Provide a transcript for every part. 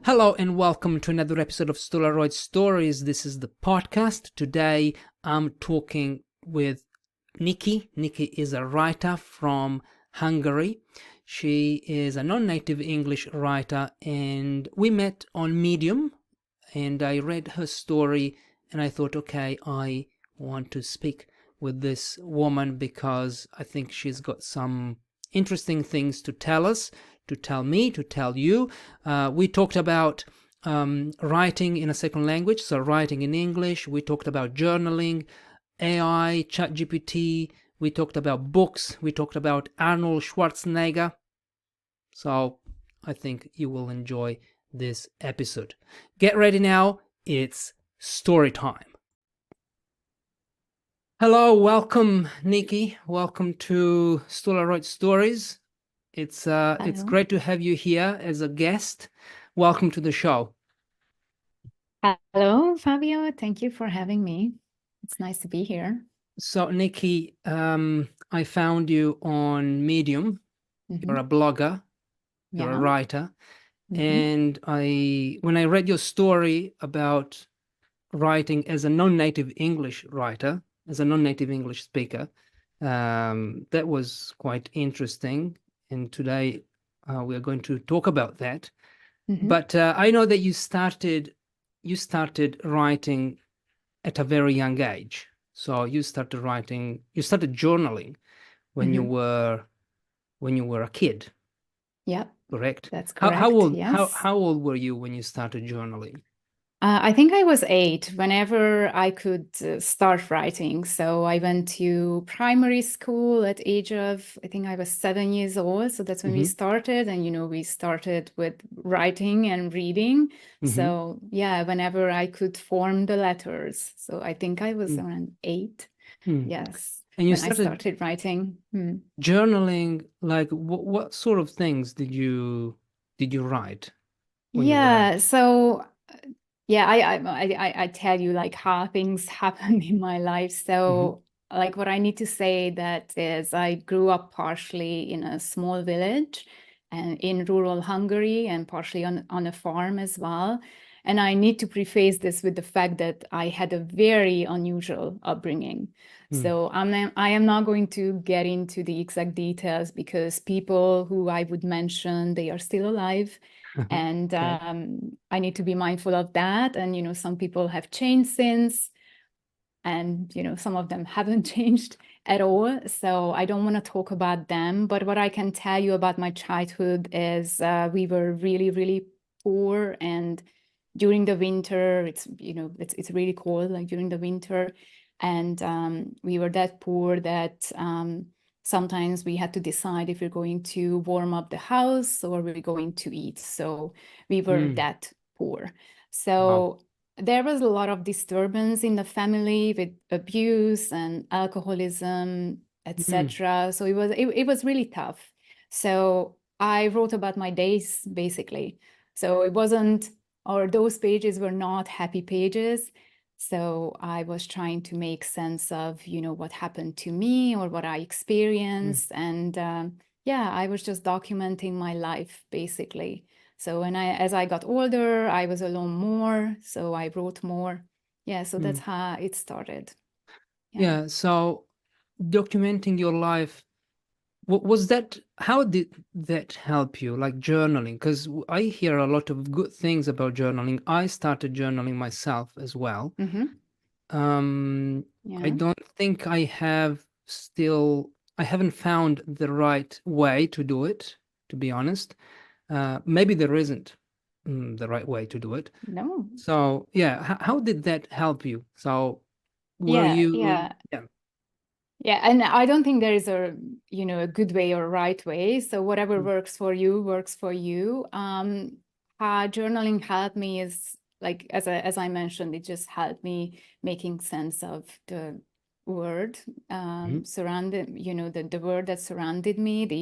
Hello and welcome to another episode of Stolaroid Stories. This is the podcast. Today I'm talking with Niki. Niki is a writer from Hungary. She is a non-native English writer and we met on Medium and I read her story and I thought, okay, I want to speak with this woman because I think she's got some interesting things to tell us, to tell me, to tell you. We talked about writing in a second language, so writing in English. We talked about journaling, AI, ChatGPT. We talked about books. We talked about Arnold Schwarzenegger. So I think you will enjoy this episode. Get ready now. It's story time. Hello, welcome, Niki. Welcome to Stolaroid Stories. It's great to have you here as a guest. Welcome to the show. Hello, Fabio. Thank you for having me. It's nice to be here. So, Niki, I found you on Medium. You're a blogger. You're a writer. And when I read your story about writing as a non-native English writer, as a non-native English speaker, that was quite interesting. And today we are going to talk about that. But I know that you started writing at a very young age. So you started journaling when you were a kid. Yeah, correct? that's correct. How old were you when you started journaling? I think I was 8 whenever I could start writing. So I went to primary school at age of, I think I was 7 years old. So that's when we started. And, we started with writing and reading. So yeah, whenever I could form the letters. So I think I was around 8. Yes. And you when I started writing. Journaling, like what sort of things did you write? Yeah, so yeah, I tell you like how things happened in my life. So like what I need to say that is I grew up partially in a small village and in rural Hungary and partially on a farm as well. And I need to preface this with the fact that I had a very unusual upbringing. So I am not going to get into the exact details because people who I would mention, they are still alive. And I need to be mindful of that. And, some people have changed since, and, some of them haven't changed at all. So I don't want to talk about them. But what I can tell you about my childhood is we were really, really poor. And during the winter, it's really cold, like during the winter. And we were that poor that sometimes we had to decide if we're going to warm up the house or we're going to eat. So we were that poor. So there was a lot of disturbance in the family with abuse and alcoholism, etc. So it was really tough. So I wrote about my days, basically. So it wasn't, or those pages were not happy pages. So I was trying to make sense of, what happened to me or what I experienced. And yeah, I was just documenting my life, basically. So as I got older, I was alone more. So I wrote more. Yeah, so that's how it started. Yeah, so documenting your life, how did that help you, like journaling? Because I hear a lot of good things about journaling. I started journaling myself as well. I don't think I haven't found the right way to do it, to be honest. Maybe there isn't the right way to do it. No. So yeah, how did that help you? So Yeah. And I don't think there is a good way or right way. So whatever works for you works for you. How journaling helped me is like, as I mentioned, it just helped me making sense of the world surrounded, the world that surrounded me, the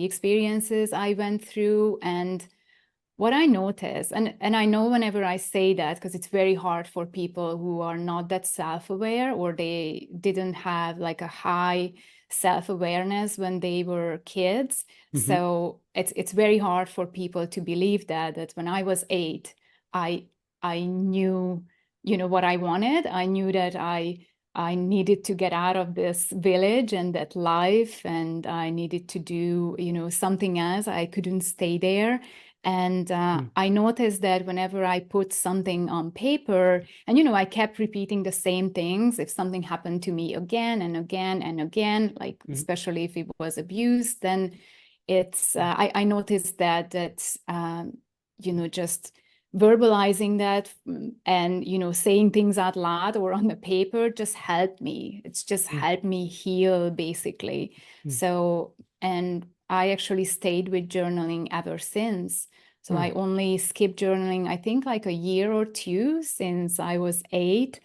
experiences I went through. And what I notice, and I know whenever I say that, because it's very hard for people who are not that self-aware or they didn't have like a high self-awareness when they were kids. So it's very hard for people to believe that when I was 8, I knew, you know, what I wanted. I knew that I needed to get out of this village and that life, and I needed to do, you know, something else. I couldn't stay there. And I noticed that whenever I put something on paper, and, you know, I kept repeating the same things, if something happened to me again and again and again, like especially if it was abuse, then it's, I noticed that, you know, just verbalizing that and, you know, saying things out loud or on the paper just helped me. It's just helped me heal, basically. So, and I actually stayed with journaling ever since. So I only skipped journaling, I think, like a year or two since I was 8.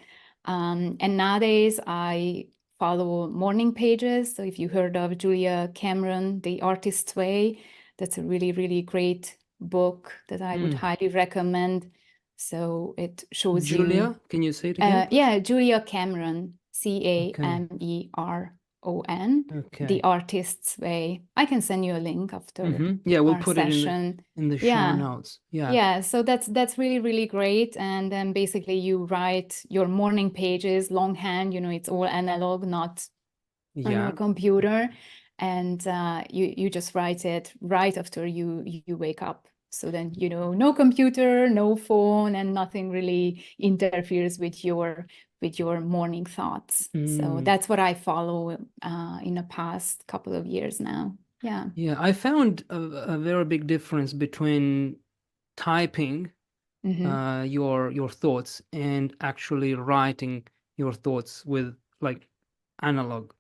And nowadays I follow morning pages. So if you heard of Julia Cameron, The Artist's Way, that's a really, really great book that I would highly recommend. So it shows Julia, can you say it again? Yeah, Julia Cameron, Cameron, The Artist's Way. I can send you a link after Yeah, we'll our put session. it in the show notes. Yeah, so that's really, really great. And then basically you write your morning pages longhand, you know, it's all analog, not on your computer. And you just write it right after you wake up. So then, you know, no computer, no phone, and nothing really interferes with your morning thoughts. So that's what I follow in the past couple of years now. Yeah. Yeah, I found a very big difference between typing your thoughts and actually writing your thoughts with like analog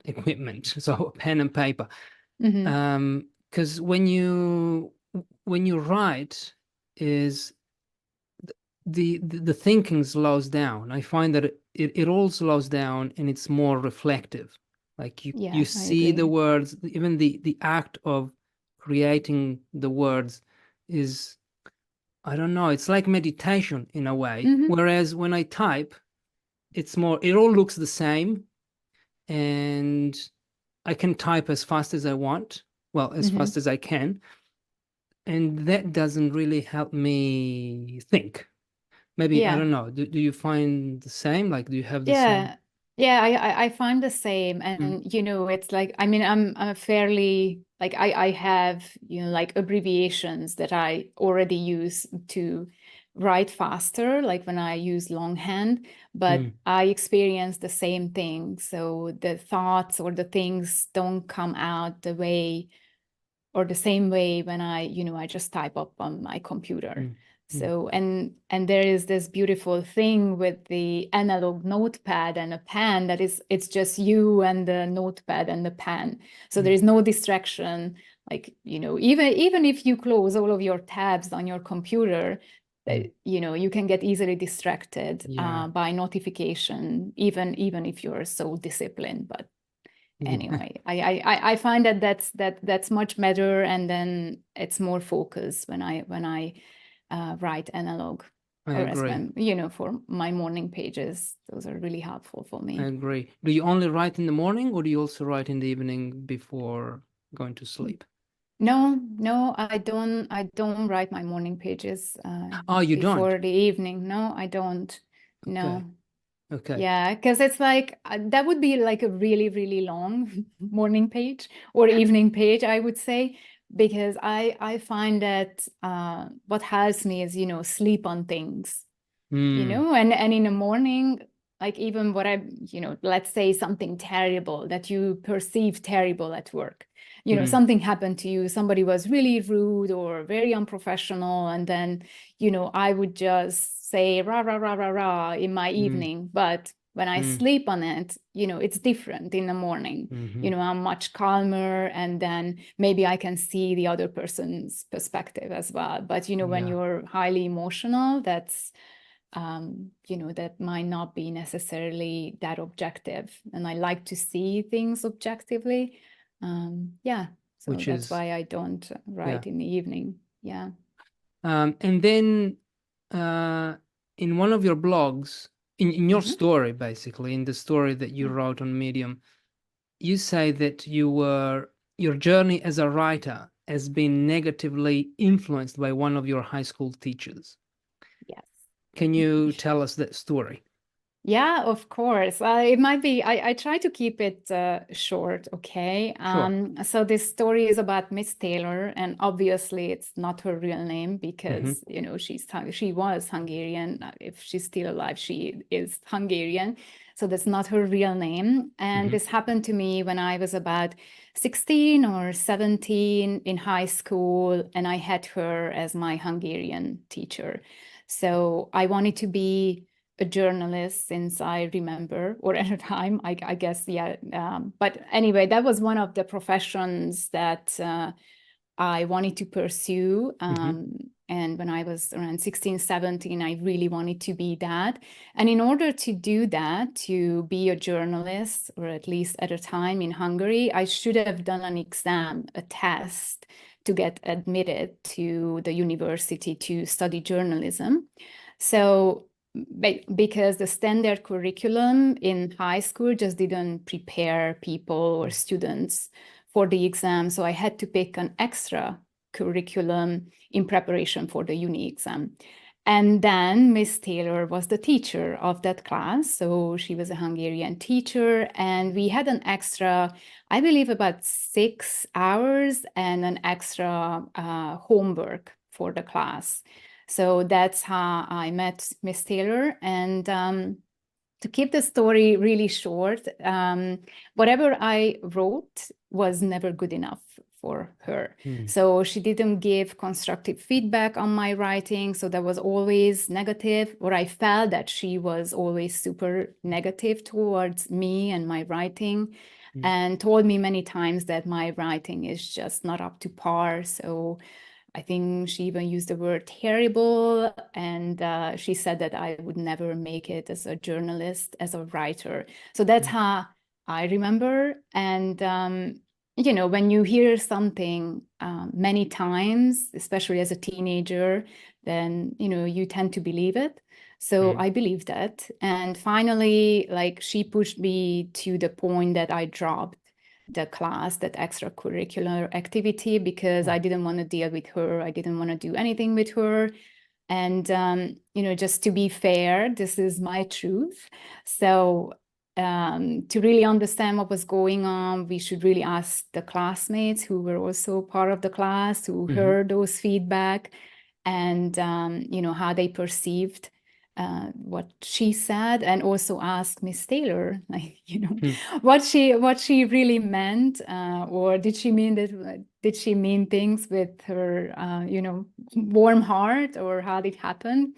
equipment, so pen and paper. Because when you write, is the thinking slows down. I find that it all slows down and it's more reflective. Like you see the words, even the act of creating the words is, I don't know, it's like meditation in a way. Whereas when I type, it's more, it all looks the same, and I can type as fast as I want, well, as fast as I can, and that doesn't really help me think. Maybe, I don't know, do you find the same? Like, do you have the same? Yeah, I find the same. And, you know, it's like, I mean, I'm fairly, like, I have, you know, like abbreviations that I already use to write faster, like when I use longhand, but I experience the same thing. So the thoughts or the things don't come out the way or the same way when I, you know, I just type up on my computer. So, and there is this beautiful thing with the analog notepad and a pen that is, it's just you and the notepad and the pen. So there is no distraction. Like, you know, even if you close all of your tabs on your computer, you know, you can get easily distracted by notification, even if you're so disciplined. But anyway, I find that that's much better, and then it's more focused when I write analog. I agree. When, you know, for my morning pages, those are really helpful for me. I agree. Do you only write in the morning, or do you also write in the evening before going to sleep? No, I don't write my morning pages you before don't? the evening. No, I don't. No. Okay. Yeah, because it's like that would be like a really, really long morning page or evening page, I would say, because I find that what helps me is, you know, sleep on things, you know, and in the morning, like even what you know, let's say something terrible that you perceive terrible at work, you know, something happened to you, somebody was really rude or very unprofessional, and then, you know, I would just say rah, rah, rah, rah, rah in my evening. But when I sleep on it, you know, it's different in the morning. You know, I'm much calmer, and then maybe I can see the other person's perspective as well. But, you know, when you're highly emotional, that's, you know, that might not be necessarily that objective. And I like to see things objectively. So that's why I don't write in the evening. Yeah. And then in one of your blogs, in your story, basically, in the story that you wrote on Medium, you say that your journey as a writer has been negatively influenced by one of your high school teachers. Yes. Can you tell us that story? Yeah, of course. It might be, I try to keep it short, okay? Sure. So this story is about Miss Taylor, and obviously it's not her real name because, you know, she was Hungarian. If she's still alive, she is Hungarian. So that's not her real name. And this happened to me when I was about 16 or 17 in high school, and I had her as my Hungarian teacher. So I wanted to be a journalist since I remember, or at a time, I guess, yeah. But anyway, that was one of the professions that I wanted to pursue. And when I was around 16, 17, I really wanted to be that. And in order to do that, to be a journalist, or at least at a time in Hungary, I should have done an exam, a test to get admitted to the university to study journalism. So because the standard curriculum in high school just didn't prepare people or students for the exam. So I had to pick an extra curriculum in preparation for the uni exam. And then Miss Taylor was the teacher of that class. So she was a Hungarian teacher, and we had an extra, I believe, about 6 hours and an extra homework for the class. So that's how I met Miss Taylor. And to keep the story really short, whatever I wrote was never good enough for her. So she didn't give constructive feedback on my writing. So that was always negative, or I felt that she was always super negative towards me and my writing, and told me many times that my writing is just not up to par. So I think she even used the word terrible, and she said that I would never make it as a journalist, as a writer. So that's how I remember. And, you know, when you hear something many times, especially as a teenager, then, you know, you tend to believe it. So I believed that. And finally, like, she pushed me to the point that I dropped the class, that extracurricular activity, because I didn't want to deal with her. I didn't want to do anything with her. And, you know, just to be fair, this is my truth. So to really understand what was going on, we should really ask the classmates who were also part of the class, who heard those feedback, and, you know, how they perceived what she said, and also ask Miss Taylor, like, you know, what she really meant, or did she mean things with her, you know, warm heart, or how did it happen?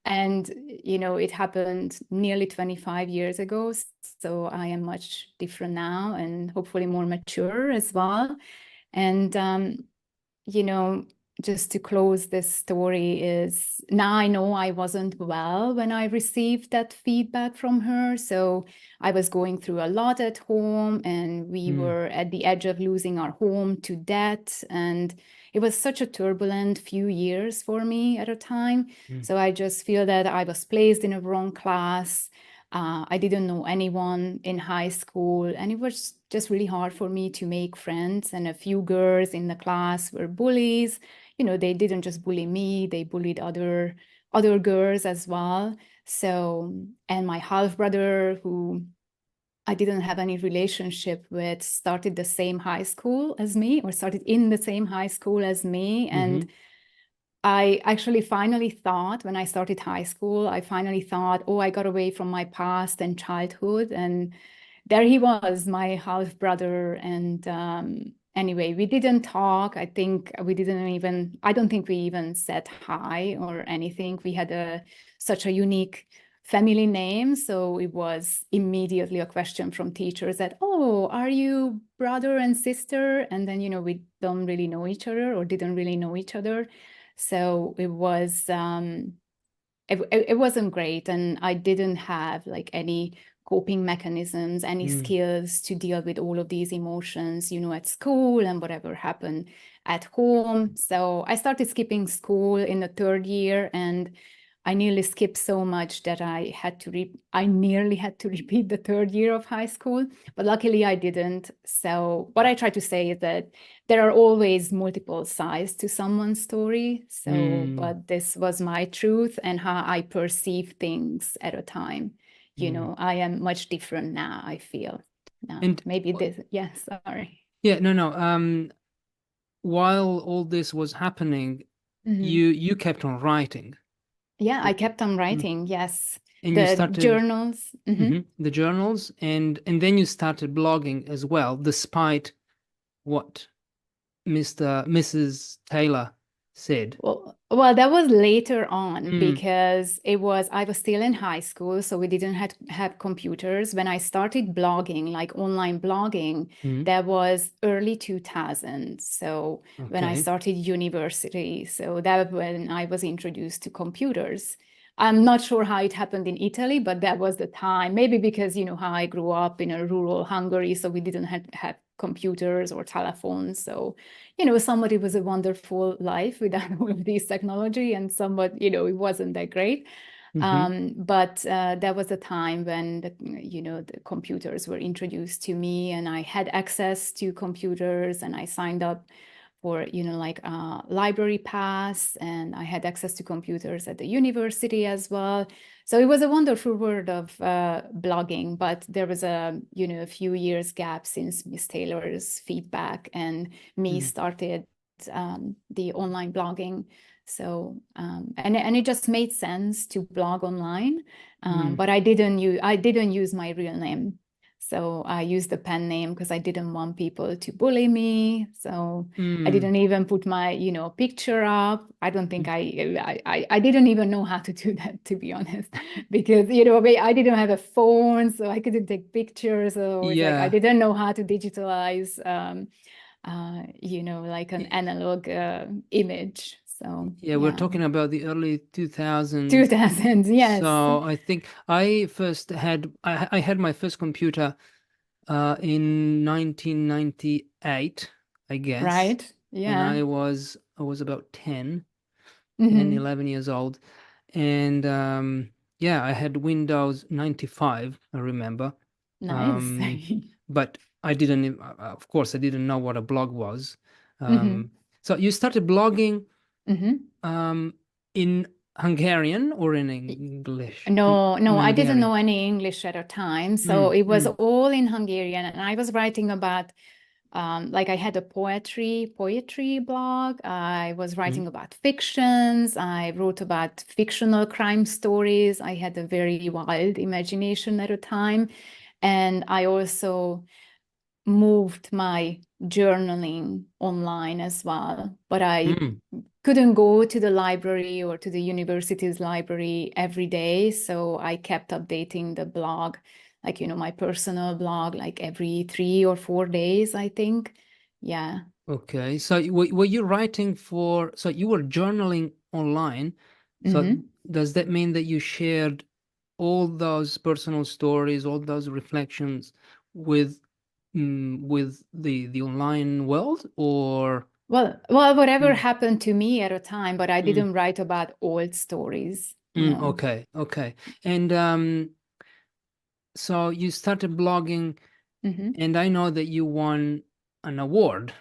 And, you know, it happened nearly 25 years ago, so I am much different now, and hopefully more mature as well. And you know, just to close this story, is now I know I wasn't well when I received that feedback from her. So I was going through a lot at home, and we were at the edge of losing our home to debt. And it was such a turbulent few years for me at a time. So I just feel that I was placed in a wrong class. I didn't know anyone in high school, and it was just really hard for me to make friends. And a few girls in the class were bullies. You know, they didn't just bully me, they bullied other girls as well. So, and my half brother, who I didn't have any relationship with, started the same high school as me, or started in the same high school as me. And I actually finally thought, when I started high school, I finally thought, oh, I got away from my past and childhood. And there he was, my half brother. And anyway, we didn't talk. I don't think we even said hi or anything. We had such a unique family name. So it was immediately a question from teachers that, oh, are you brother and sister? And then, you know, we don't really know each other, or didn't really know each other. So it was, it wasn't great. And I didn't have like any coping mechanisms, any skills to deal with all of these emotions, you know, at school and whatever happened at home. So I started skipping school in the third year, and I nearly skipped so much that I nearly had to repeat the third year of high school, but luckily I didn't. So what I try to say is that there are always multiple sides to someone's story. So, but this was my truth and how I perceive things at a time. You know, I am much different now, I feel. And maybe this, yes, sorry. yeah, no. While all this was happening, you kept on writing. Yeah, I kept on writing, yes. And the you started journals. the journals, and then you started blogging as well, despite what Mrs. Taylor said. Well, that was later on because I was still in high school, so we didn't have computers. When I started blogging, like online blogging, that was early 2000s. So when I started university, so that when I was introduced to computers. I'm not sure how it happened in Italy, but that was the time. Maybe because, you know, how I grew up in a rural Hungary, so we didn't have computers or telephones. So, you know, somebody was a wonderful life without all of these technology, and somewhat, you know, it wasn't that great. But that was a time when the computers were introduced to me, and I had access to computers, and I signed up for, you know, like library pass, and I had access to computers at the university as well. So it was a wonderful world of blogging, but there was a few years gap since Miss Taylor's feedback and me started the online blogging. So and it just made sense to blog online, but I didn't use my real name. So I used the pen name because I didn't want people to bully me. So I didn't even put my, picture up. I don't think I didn't even know how to do that, to be honest, because, I didn't have a phone, so I couldn't take pictures. So it's like I didn't know how to digitalize, like an analog image. So yeah, we're talking about the early 2000s. 2000s, yes. So I think I had my first computer in 1998, I guess. Right. Yeah. When I was about 10, 11 years old. And yeah, I had Windows 95, I remember. Nice. But I didn't, of course, I didn't know what a blog was. So you started blogging in Hungarian or in English? No, In I didn't Hungarian. know any English at a time. So it was all in Hungarian. And I was writing about, like I had a poetry blog. I was writing about fictions. I wrote about fictional crime stories. I had a very wild imagination at a time. And I also moved my journaling online as well, but I couldn't go to the library or to the university's library every day. So I kept updating the blog, like, my personal blog, like every 3 or 4 days, I think. Yeah. Okay. So were you writing so you were journaling online. So does that mean that you shared all those personal stories, all those reflections with the online world, or? Well, whatever happened to me at a time, but I didn't write about old stories. No. Okay. And so you started blogging, and I know that you won an award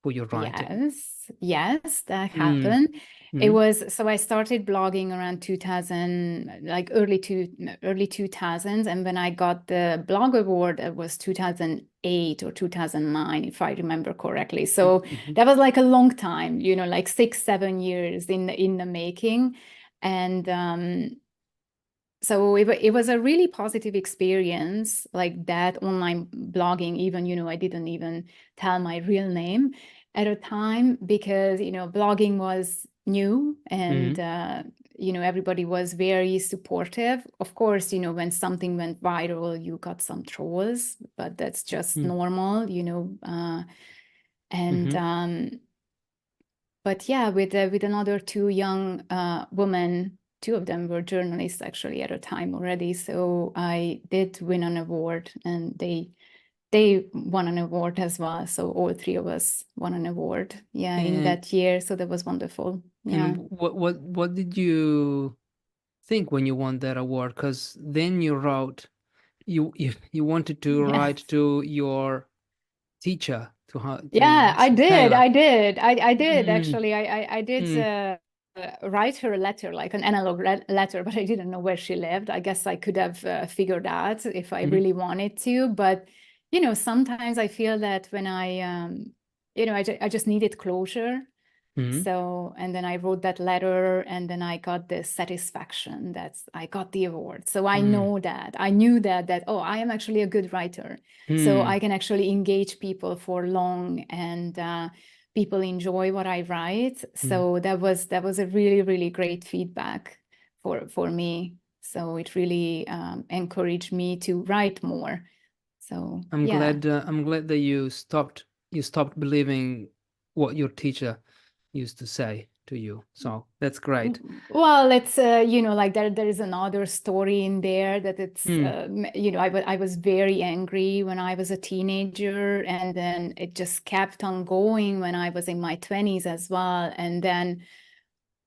for your writing. Yes, that happened. It was, so I started blogging around 2000, like early 2000s. And when I got the blog award, it was 2008 or 2009, if I remember correctly. So that was like a long time, like 6-7 years in the making. And so it was a really positive experience, like that online blogging, even, I didn't even tell my real name at a time because, blogging was new and, everybody was very supportive. Of course, when something went viral, you got some trolls, but that's just normal, but yeah, with another 2 young women, 2 of them were journalists actually at a time already. So I did win an award, and they won an award as well. So all 3 of us won an award, in that year. So that was wonderful. Yeah. And what did you think when you won that award? Because then you wrote, you wanted to Yes. write to your teacher, to Yeah, I Mrs. did. Taylor. I did Mm, actually. I did mm, write her a letter, like an analog letter, but I didn't know where she lived. I guess I could have figured out if I mhm, really wanted to. But, sometimes I feel that when I just needed closure. mhm, So, and then I wrote that letter, and then I got the satisfaction that I got the award. So I mm, knew that, oh, I am actually a good writer. So mm, I can actually engage people for long, and people enjoy what I write. mm. So that was a really, really great feedback for me. So it really encouraged me to write more. So yeah. I'm glad that you stopped believing what your teacher used to say to you. So that's great. Well, it's like there is another story in there that it's Mm, I was very angry when I was a teenager, and then it just kept on going when I was in my 20s as well, and then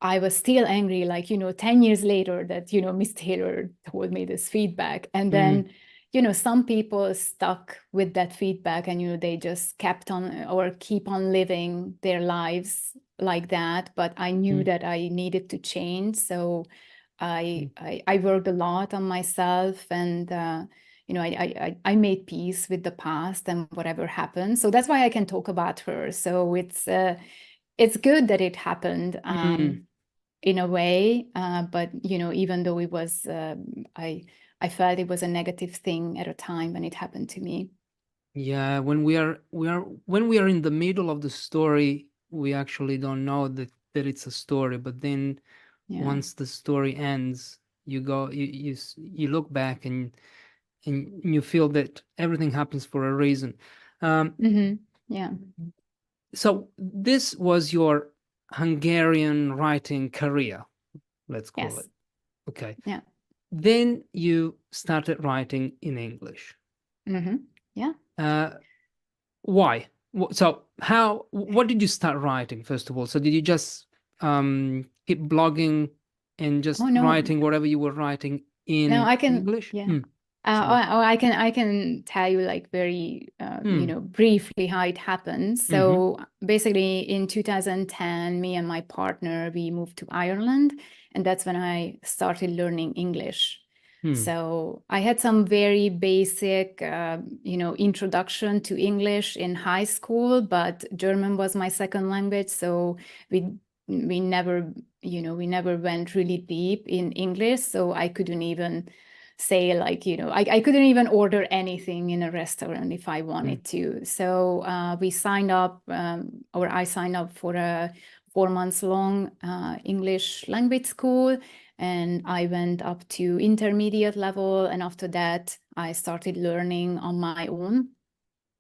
I was still angry, like 10 years later, that Miss Taylor told me this feedback, and mm, then some people stuck with that feedback, and they just kept on or keep on living their lives like that. But I knew mm, that I needed to change, so mm. I worked a lot on myself, and I made peace with the past and whatever happened. So that's why I can talk about her. So it's good that it happened. Mm. In a way, but even though it was, I felt it was a negative thing at a time when it happened to me. Yeah, when we are in the middle of the story, we actually don't know that it's a story. But then Yeah. once the story ends, you look back and you feel that everything happens for a reason. Um, Yeah. so this was your Hungarian writing career, let's call it. Yes. Okay. Yeah. Then you started writing in English. Yeah. Uh, why? So what did you start writing, first of all? So did you just keep blogging and Oh just no. writing whatever you were writing No, in I can. English? Yeah. Sorry. I can tell you like very Hmm. briefly how it happened. Mm-hmm. So basically in 2010, me and my partner, we moved to Ireland, and that's when I started learning English. Hmm. So I had some very basic introduction to English in high school, but German was my second language, so we never we never went really deep in English. So I couldn't even say like I couldn't even order anything in a restaurant if I Hmm. wanted to. So we signed up, or I signed up for a 4 months long English language school, and I went up to intermediate level, and after that I started learning on my own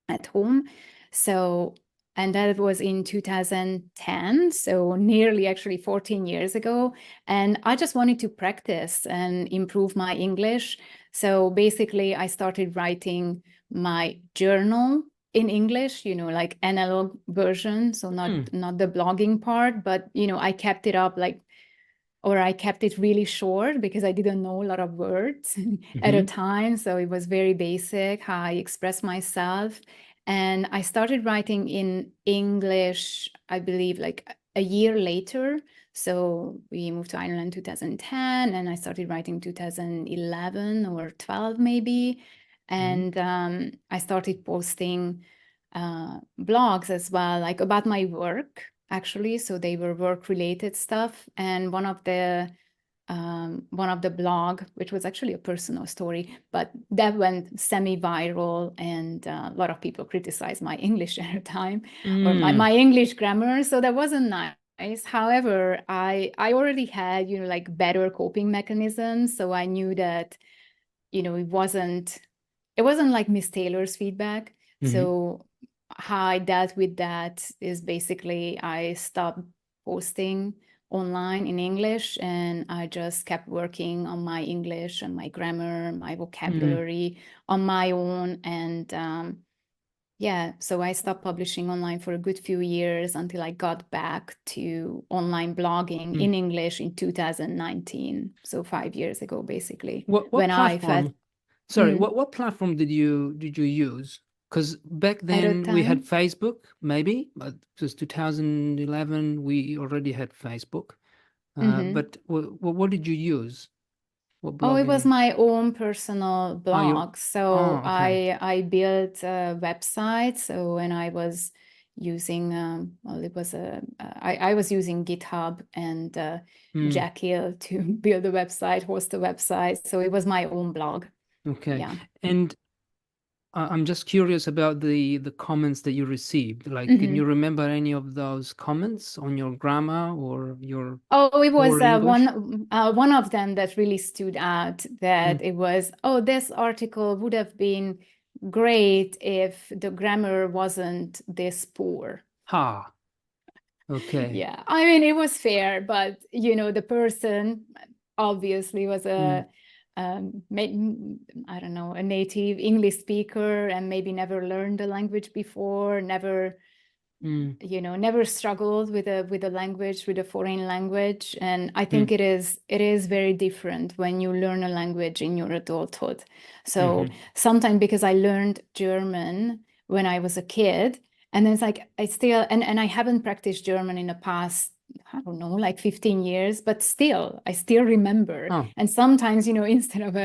at home. So, and that was in 2010, so nearly actually 14 years ago. And I just wanted to practice and improve my English. So basically, I started writing my journal in English, like analog version. So Hmm. not the blogging part, but I kept it up like, or I kept it really short because I didn't know a lot of words at a Mm-hmm. time. So it was very basic how I express myself. And I started writing in English, I believe, like a year later. So we moved to Ireland in 2010, and I started writing 2011 or 12 maybe. Mm-hmm. And I started posting blogs as well, like about my work actually. So they were work related stuff. And one of the blog, which was actually a personal story, but that went semi-viral, and a lot of people criticized my English at the time, or Mm. my English grammar. So that wasn't nice. However, I already had, like better coping mechanisms. So I knew that, it wasn't like Miss Taylor's feedback. Mm-hmm. So how I dealt with that is basically I stopped posting online in English, and I just kept working on my English and my grammar, my Mm. vocabulary on my own. And Yeah, so I stopped publishing online for a good few years until I got back to online blogging in English in 2019. So 5 years ago, basically. What When I felt platform? Sorry, what platform did you use? Because back at a then we had time. Facebook, maybe, but it was 2011. We already had Facebook. But what did you use? What Oh, it was blogging? my own personal Oh, you. blog. So Oh, okay. I built a website. So when I was using, well, it was I was using GitHub and Jekyll to build a website, host a website. So it was my own blog. Okay. Yeah. And I'm just curious about the comments that you received. Like, can you remember any of those comments on your grammar or your Oh, it was poor English? one of them that really stood out, that it was, oh, this article would have been great if the grammar wasn't this poor. Ha. Okay. Yeah, I mean, it was fair, but the person obviously was I don't know, a native English speaker and maybe never learned the language before, never never struggled with a language, with a foreign language. And I think it is very different when you learn a language in your adulthood. So sometimes, because I learned German when I was a kid, and then it's like I still and I haven't practiced German in the past, I don't know, like 15 years, but still, I still remember. Oh. And sometimes, instead of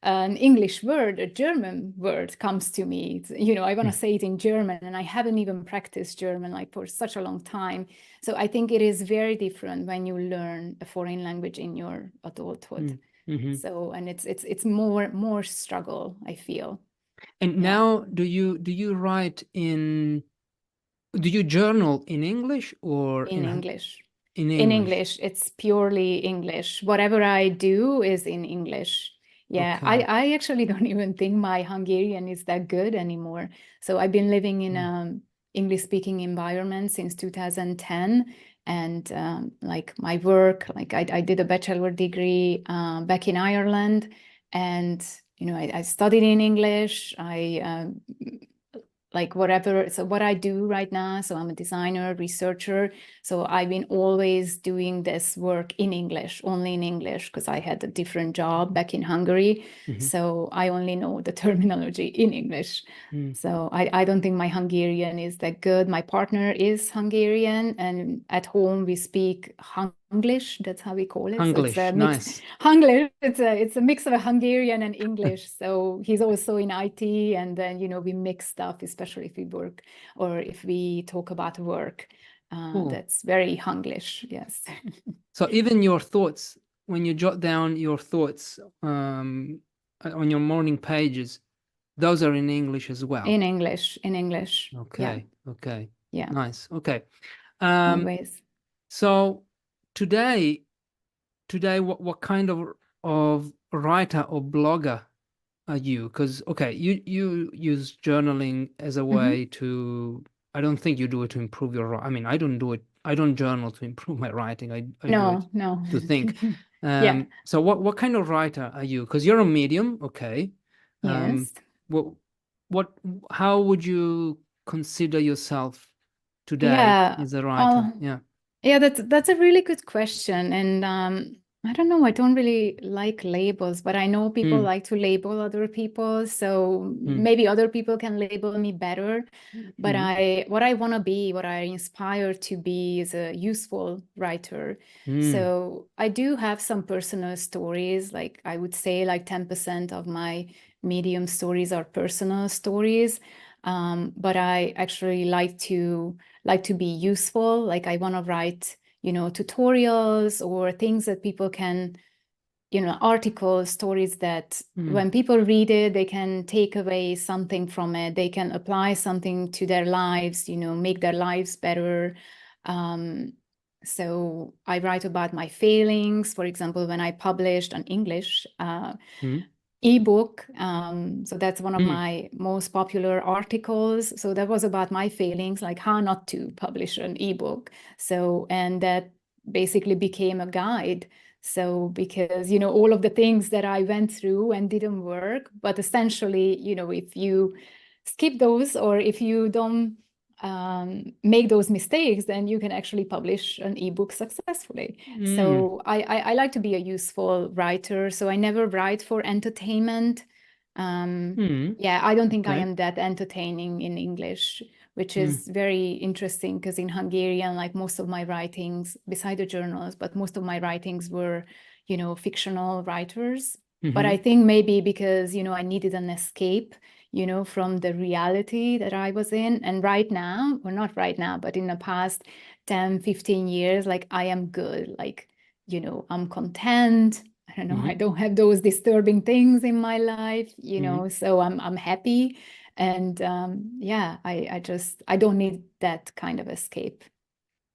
an English word, a German word comes to me. I want to say it in German, and I haven't even practiced German like for such a long time. So I think it is very different when you learn a foreign language in your adulthood. So, and it's more struggle, I feel. And now, do you write do you journal in English or In English. In In English. English, it's purely English. Whatever I do is in English. Yeah, Okay. I actually don't even think my Hungarian is that good anymore. So I've been living in an English-speaking environment since 2010, and like my work, like I did a bachelor degree back in Ireland, and I studied in English. I like whatever. So what I do right now, so I'm a designer, researcher. So I've been always doing this work in English, only in English, because I had a different job back in Hungary. So I only know the terminology in English. So I don't think my Hungarian is that good. My partner is Hungarian, and at home we speak Hunglish. That's how we call it. Hunglish, so it's a mix. nice. Hunglish. It's a mix of a Hungarian and English. So he's also in IT, and then we mix stuff, especially if we work or if we talk about work. Cool. That's very Hunglish. Yes. So even your thoughts, when you jot down your thoughts on your morning pages, those are in English as well. In English. Okay. Yeah. Okay. Yeah. Nice. Okay. Always. So today, what kind of writer or blogger are you? Because you use journaling as a way to. I don't think you do it to improve your. I mean, I don't do it. I don't journal to improve my writing. I do it No. to think. Yeah. So what kind of writer are you? Because you're a medium, okay. Yes. How would you consider yourself today Yeah. as a writer? Yeah. Yeah, that's a really good question. And I don't know, I don't really like labels, but I know people like to label other people. So maybe other people can label me better. But what I want to be, what I inspire to be is a useful writer. So I do have some personal stories. Like I would say like 10% of my medium stories are personal stories. But I actually like to be useful. Like I want to write, tutorials or things that people can, articles, stories that when people read it, they can take away something from it. They can apply something to their lives, make their lives better. So I write about my failings. For example, when I published an English ebook. So that's one of my most popular articles. So that was about my failings, like how not to publish an ebook. So, and that basically became a guide. So because, all of the things that I went through and didn't work, but essentially, if you skip those, or if you don't make those mistakes, then you can actually publish an ebook successfully. So I like to be a useful writer. So I never write for entertainment. Yeah, I don't think I am that entertaining in English, which is very interesting, because in Hungarian, like most of my writings, beside the journals, but most of my writings were, you know, fictional writers. But I think maybe because, you know, I needed an escape, you know, from the reality that I was in. And right now, or not right now, but in the past 10, 15 years, like I am good. Like, you know, I'm content. I don't know, I don't have those disturbing things in my life, you know, so I'm happy. And yeah, I don't need that kind of escape.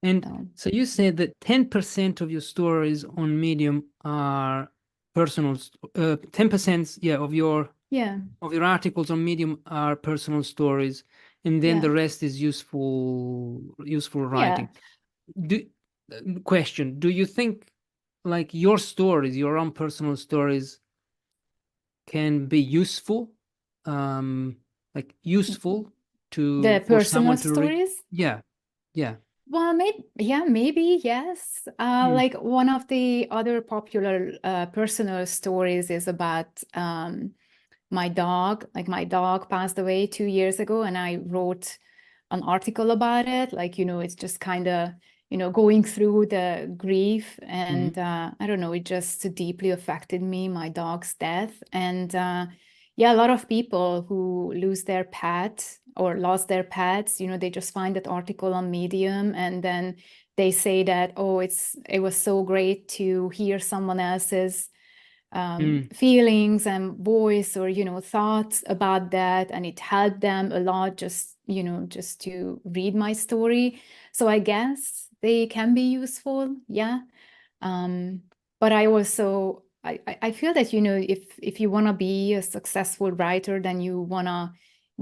And so you said that 10% of your stories on Medium are personal, 10%, of your articles on Medium are personal stories, and then the rest is useful writing. Question, do you think like your stories, your own personal stories, can be useful, like useful The for personal someone to read? stories? Yeah. Well, maybe, yes. Like one of the other popular personal stories is about my dog. Like my dog passed away 2 years ago, and I wrote an article about it. Like, you know, it's just kind of, you know, going through the grief. And I don't know, it just deeply affected me, my dog's death. And yeah, a lot of people who lose their pet or lost their pets, you know, they just find that article on Medium, and then they say that, oh, it was so great to hear someone else's feelings and voice, or, you know, thoughts about that, and it helped them a lot, just, you know, just to read my story. So I guess they can be useful, yeah. But I also I feel that, you know, if you want to be a successful writer, then you want to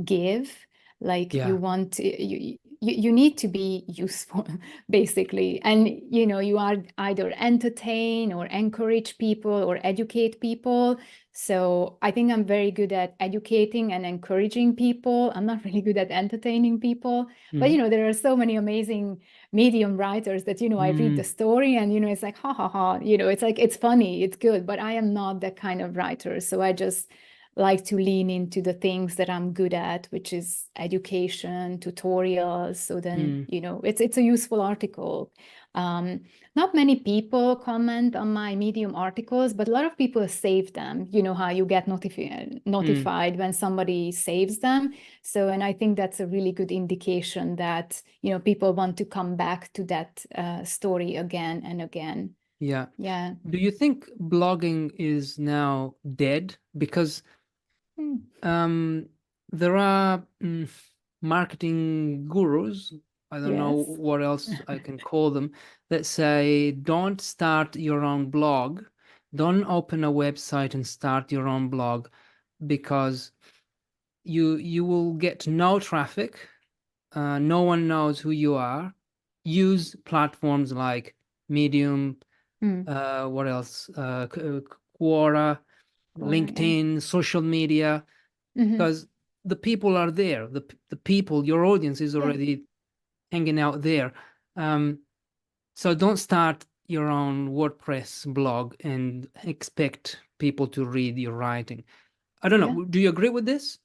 give, like you want you need to be useful basically, and you know, you are either entertain or encourage people or educate people. So I think I'm very good at educating and encouraging people. I'm not really good at entertaining people, but you know, there are so many amazing Medium writers that, you know, I read the story and, you know, it's like ha ha ha, you know, it's like, it's funny, it's good, but I am not that kind of writer. So I just like to lean into the things that I'm good at, which is education, tutorials. So then, you know, it's a useful article. Not many people comment on my Medium articles, but a lot of people save them. You know how you get notified when somebody saves them. So, and I think that's a really good indication that, you know, people want to come back to that story again and again. Yeah. Yeah. Do you think blogging is now dead? Because there are marketing gurus, I don't know what else I can call them, that say, don't start your own blog. Don't open a website and start your own blog, because you will get no traffic. No one knows who you are. Use platforms like Medium, what else? Quora, LinkedIn, social media, because the people are there. The people, your audience is already hanging out there. So don't start your own WordPress blog and expect people to read your writing. I don't know. Do you agree with this?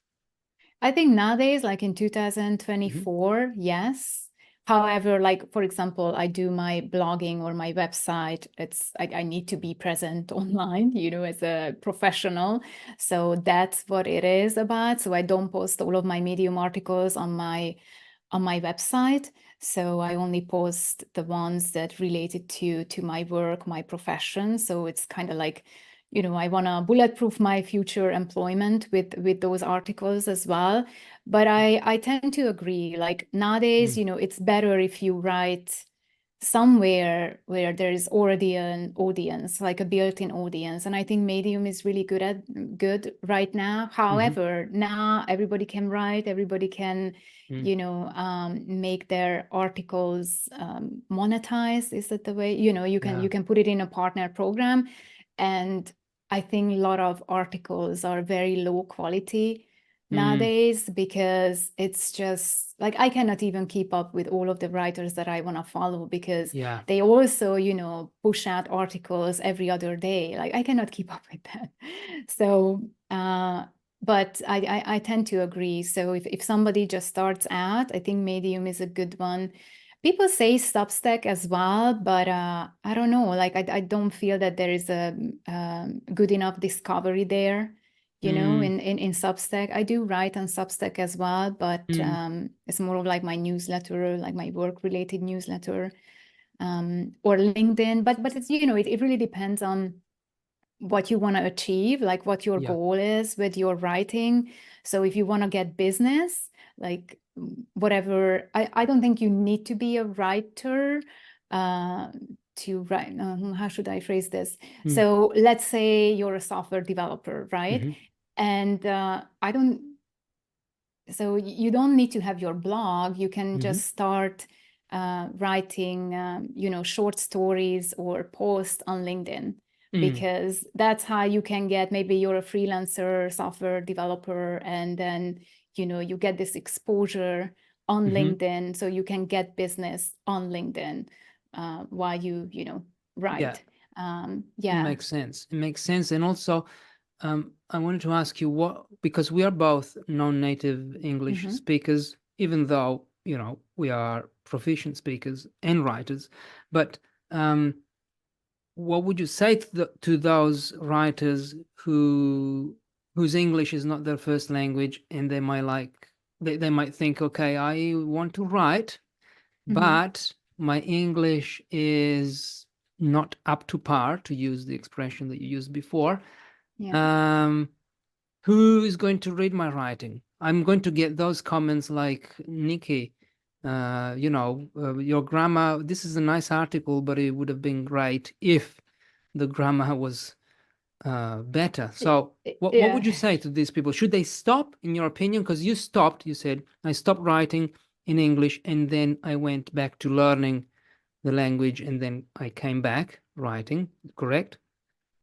I think nowadays, like in 2024, yes. However, like, for example, I do my blogging or my website. It's I need to be present online, you know, as a professional. So that's what it is about. So I don't post all of my Medium articles on my website. So I only post the ones that related to my work, my profession. So it's kind of like, you know, I want to bulletproof my future employment with those articles as well. But I tend to agree, like nowadays, you know, it's better if you write somewhere where there is already an audience, like a built-in audience. And I think Medium is really good right now. However, now everybody can write, everybody can, you know, make their articles monetize. Is that the way? You know, you can put it in a partner program. And I think a lot of articles are very low quality nowadays, because it's just like I cannot even keep up with all of the writers that I want to follow, because Yeah. they also, push out articles every other day. Like I cannot keep up with that. So, but I tend to agree. So if somebody just starts out, I think Medium is a good one. People say Substack as well, but I don't know. Like I don't feel that there is a good enough discovery there. In Substack. I do write on Substack as well, but it's more of like my newsletter, like my work-related newsletter, or LinkedIn. But it's, it really depends on what you want to achieve, like what your goal is with your writing. So if you want to get business, like whatever, I don't think you need to be a writer to write. How should I phrase this? So let's say you're a software developer, right? And so you don't need to have your blog. You can just start writing, short stories or posts on LinkedIn, because that's how you can get, maybe you're a freelancer software developer, and then, you get this exposure on LinkedIn, so you can get business on LinkedIn while you write. It makes sense. It makes sense. And also, I wanted to ask you because we are both non-native English speakers, even though, we are proficient speakers and writers, but what would you say to those writers whose English is not their first language, and they might think, okay, I want to write, but my English is not up to par, to use the expression that you used before. Who is going to read my writing? I'm going to get those comments like, Niki, your grammar, this is a nice article, but it would have been great if the grammar was better. So what would you say to these people? Should they stop, in your opinion? Because you said, I stopped writing in English, and then I went back to learning the language, and then I came back writing, correct?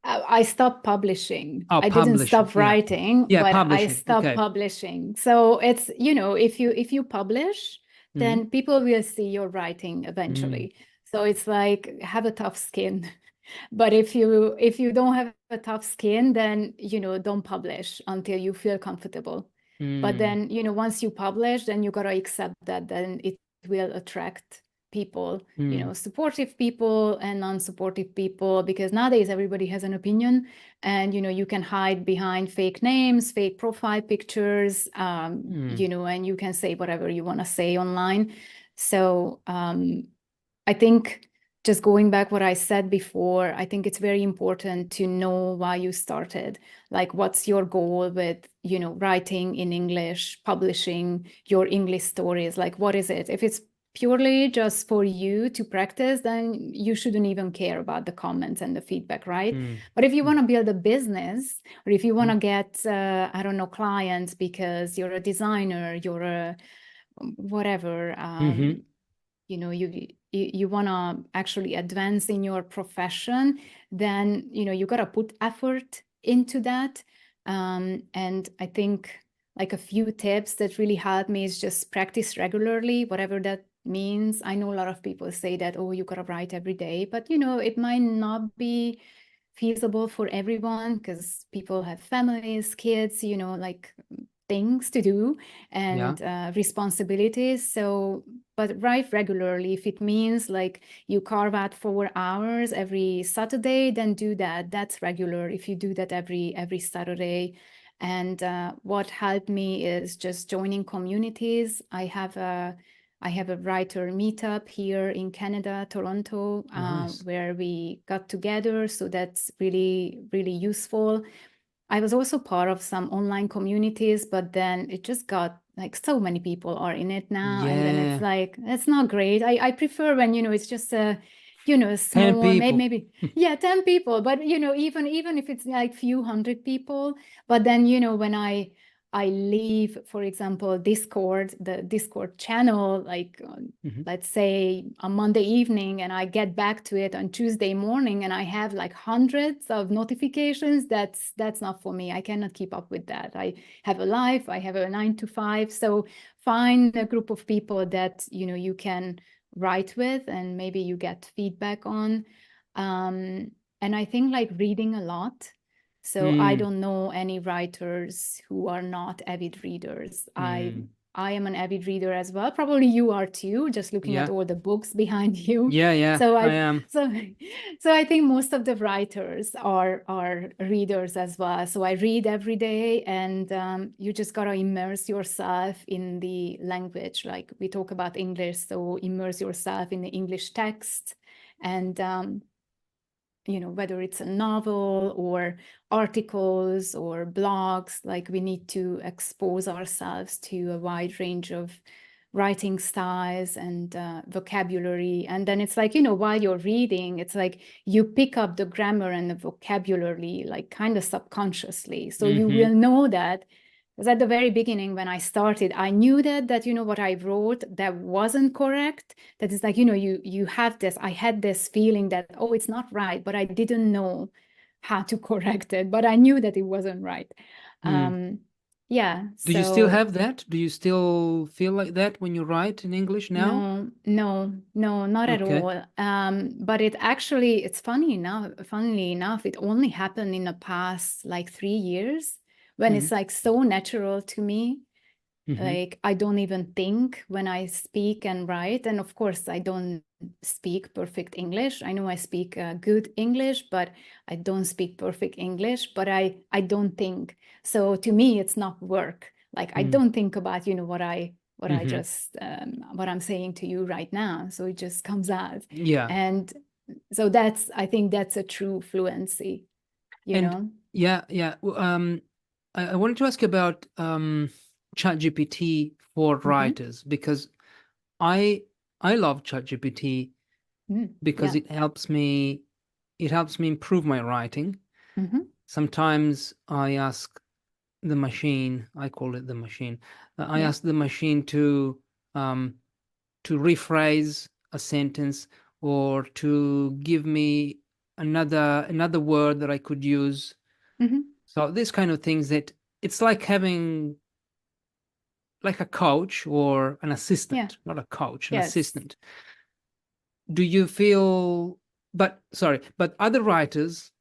I stopped publishing. I didn't stop writing, but publishing. I stopped publishing. So it's, if you publish, then people will see your writing eventually. So it's like, have a tough skin. But if you don't have a tough skin, then, don't publish until you feel comfortable. But then, once you publish, then you gotta accept that then it will attract people, supportive people and non-supportive people, because nowadays everybody has an opinion, and you can hide behind fake names, fake profile pictures, and you can say whatever you want to say online. So I think, just going back what I said before, I think it's very important to know why you started. Like, what's your goal with, writing in English, publishing your English stories? Like, what is it? If it's purely just for you to practice, then you shouldn't even care about the comments and the feedback, right? But if you want to build a business, or if you want to get, I don't know, clients because you're a designer, you're a whatever, you want to actually advance in your profession, then, you got to put effort into that. And I think, like, a few tips that really helped me is just practice regularly, whatever that means. I know a lot of people say that, oh, you gotta write every day, but it might not be feasible for everyone, because people have families, kids, like things to do, and responsibilities. So, but write regularly. If it means like you carve out 4 hours every Saturday, then do that. That's regular. If you do that every Saturday. And what helped me is just joining communities. I have a writer meetup here in Canada, Toronto, where we got together. So that's really, really useful. I was also part of some online communities, but then it just got like so many people are in it now. And then it's like, it's not great. I prefer when, it's just a, small, maybe 10 people, but even if it's like few hundred people. But then, when I I leave, for example, Discord, the Discord channel, like let's say on Monday evening, and I get back to it on Tuesday morning, and I have like hundreds of notifications, that's not for me. I cannot keep up with that. I have a life, I have a 9 to 5. So find a group of people that, you know, you can write with and maybe you get feedback on. And I think like reading a lot. So I don't know any writers who are not avid readers. I am an avid reader as well. Probably you are too, just looking at all the books behind you. Yeah, So I am. So I think most of the writers are readers as well. So I read every day, and you just gotta immerse yourself in the language. Like we talk about English, so immerse yourself in the English text, and you know, whether it's a novel or articles or blogs, like we need to expose ourselves to a wide range of writing styles and vocabulary. And then it's like, you know, while you're reading, it's like you pick up the grammar and the vocabulary, like kind of subconsciously. So you will know that. Because at the very beginning, when I started, I knew that, you know, what I wrote that wasn't correct. That is like, you know, you have this, I had this feeling that, oh, it's not right, but I didn't know how to correct it, but I knew that it wasn't right. Yeah. Do you still So have that? Do you still feel like that when you write in English now? no, not at Okay. all. But it actually, it's funnily enough, it only happened in the past like 3 years, when it's like so natural to me. Like I don't even think when I speak and write. And of course, I don't speak perfect English. I know I speak good English, but I don't speak perfect English, but I don't think. So to me, it's not work. Like I don't think about, you know, what I just, what I'm saying to you right now. So it just comes out. Yeah. And so I think that's a true fluency, you And know? yeah. I wanted to ask you about ChatGPT for writers, because I love ChatGPT because Yeah. it helps me improve my writing. Sometimes I ask the machine, I call it the machine. I Yeah. ask the machine um to rephrase a sentence, or to give me another word that I could use. So these kind of things, that it's like having like a coach or an Yeah. assistant, not a coach, an Yes. assistant. Do you feel, but other writers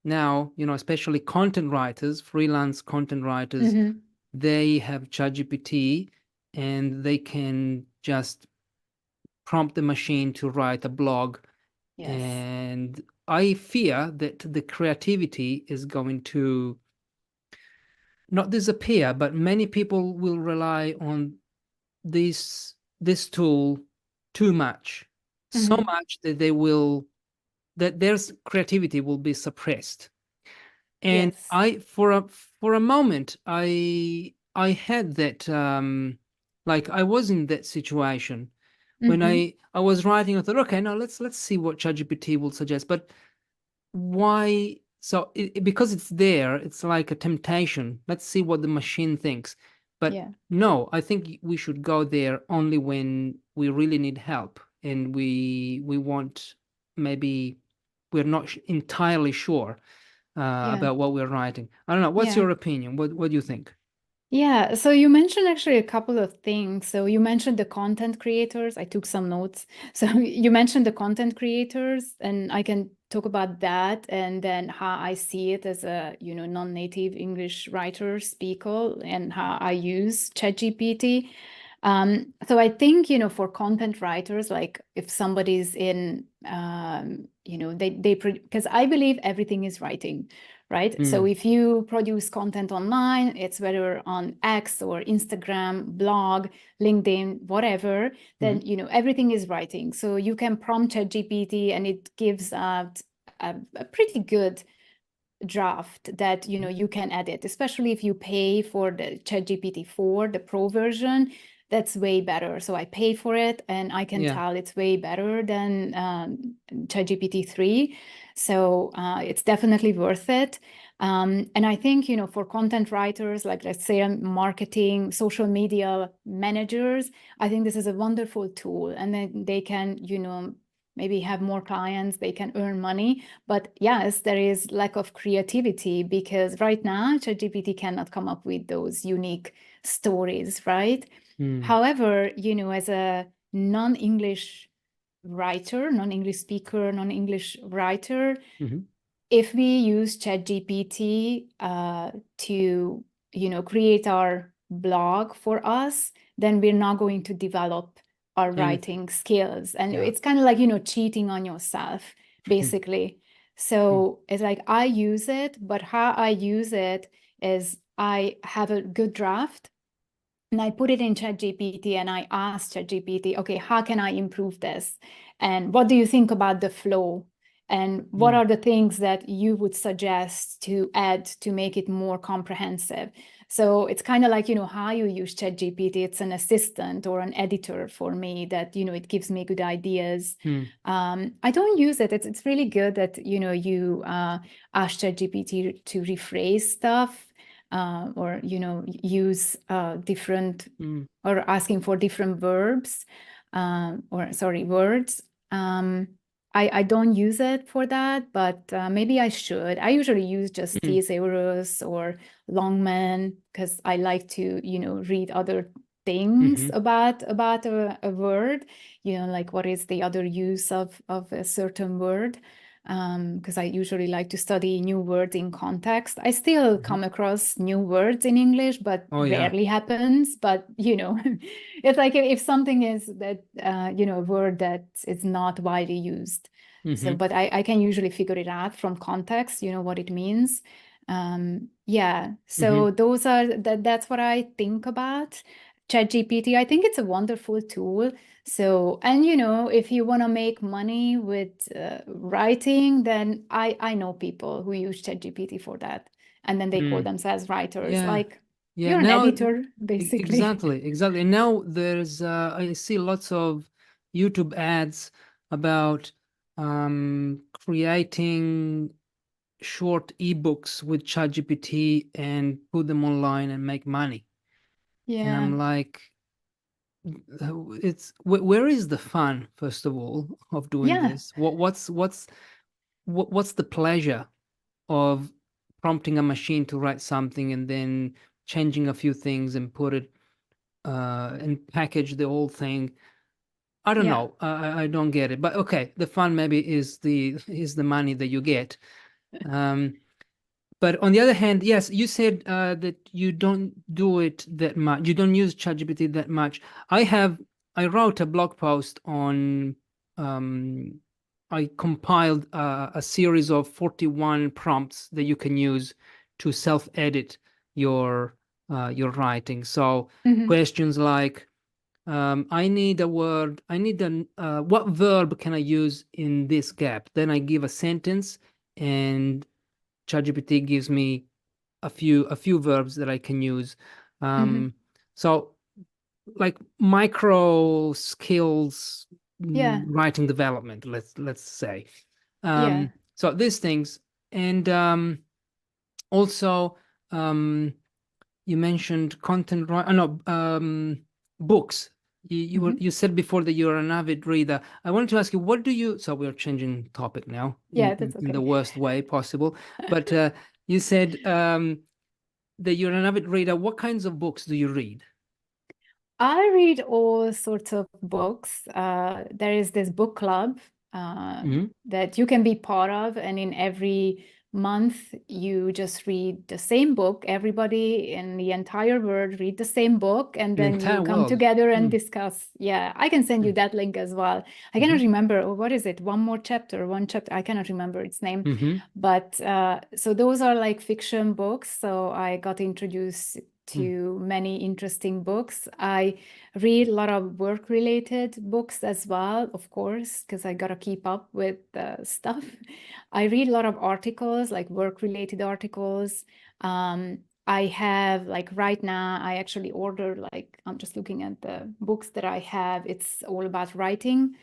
now, you know, especially content writers, freelance content writers, they have ChatGPT, and they can just prompt the machine to write a blog. Yes. And I fear that the creativity is going to not disappear, but many people will rely on this tool too much, so much that their creativity will be suppressed. And Yes. I, for a moment, I had that, like I was in that situation when I was writing. I thought, okay, now let's see what ChatGPT will suggest. But why? So because it's there, it's like a temptation. Let's see what the machine thinks. But Yeah. no, I think we should go there only when we really need help, and we want, maybe we're not entirely sure Yeah. about what we're writing. I don't know. What's Yeah. your opinion? What do you think? Yeah, so you mentioned actually a couple of things. So you mentioned the content creators. I took some notes. So you mentioned the content creators, and I can talk about that, and then how I see it as a, you know, non-native English writer, speaker, and how I use ChatGPT. So I think, you know, for content writers, like if somebody's in, you know, because I believe everything is writing, right? So if you produce content online, it's whether on X or Instagram, blog, LinkedIn, whatever, then, you know, everything is writing. So you can prompt ChatGPT and it gives out a pretty good draft that, you know, you can edit, especially if you pay for the ChatGPT 4, the pro version. That's way better. So I pay for it, and I can Yeah. tell it's way better than ChatGPT 3. So it's definitely worth it. And I think, you know, for content writers, like let's say marketing, social media managers, I think this is a wonderful tool. And then they can, you know, maybe have more clients, they can earn money. But yes, there is lack of creativity because right now ChatGPT cannot come up with those unique stories, right? However, you know, as a non-English writer, non-English speaker, non-English writer, if we use ChatGPT to, you know, create our blog for us, then we're not going to develop our writing skills. And it's kind of like, you know, cheating on yourself, basically. So it's like I use it, but how I use it is I have a good draft and I put it in ChatGPT and I asked ChatGPT, okay, how can I improve this? And what do you think about the flow? And what are the things that you would suggest to add to make it more comprehensive? So it's kind of like, you know, how you use ChatGPT. It's an assistant or an editor for me that, you know, it gives me good ideas. I don't use it. It's really good that, you know, you ask ChatGPT to rephrase stuff. Or, you know, use different or asking for different verbs or sorry, words. I don't use it for that, but maybe I should. I usually use just thesaurus or Longman because I like to, you know, read other things about a word, you know, like what is the other use of a certain word. Because I usually like to study new words in context. I still come across new words in English, but rarely happens. But, you know, it's like if something is that, you know, a word that is not widely used. So, but I can usually figure it out from context, you know, what it means. Yeah, so those are, that's what I think about ChatGPT. I think it's a wonderful tool. So, and you know, if you want to make money with writing, then I know people who use ChatGPT for that. And then they call themselves writers. Like, you're an editor, basically. Exactly. And now there's, I see lots of YouTube ads about creating short ebooks with ChatGPT and put them online and make money. And I'm like, it's where is the fun, first of all, of doing this? What's the pleasure of prompting a machine to write something and then changing a few things and put it and package the whole thing? I don't know. I don't get it. But okay, the fun maybe is the money that you get. But on the other hand, yes, you said that you don't do it that much. You don't use ChatGPT that much. I wrote a blog post on, I compiled a series of 41 prompts that you can use to self-edit your writing. So questions like, I need a word, what verb can I use in this gap? Then I give a sentence and ChatGPT gives me a few verbs that I can use. So like micro skills, writing development, let's say. So these things. And also you mentioned content, books. You said before that you're an avid reader. I wanted to ask you, what do you, so we're changing topic now in the worst way possible, but you said that you're an avid reader. What kinds of books do you read? I read all sorts of books. There is this book club that you can be part of, and in every month you just read the same book. Everybody in the entire world read the same book, and then you come together and discuss. Yeah, I can send you that link as well. I cannot remember, what is it? One chapter. I cannot remember its name. But so those are like fiction books. So I got introduced to many interesting books. I read a lot of work-related books as well, of course, because I gotta keep up with stuff. I read a lot of articles, like work-related articles. I have, like right now, I actually ordered, like, I'm just looking at the books that I have. It's all about writing.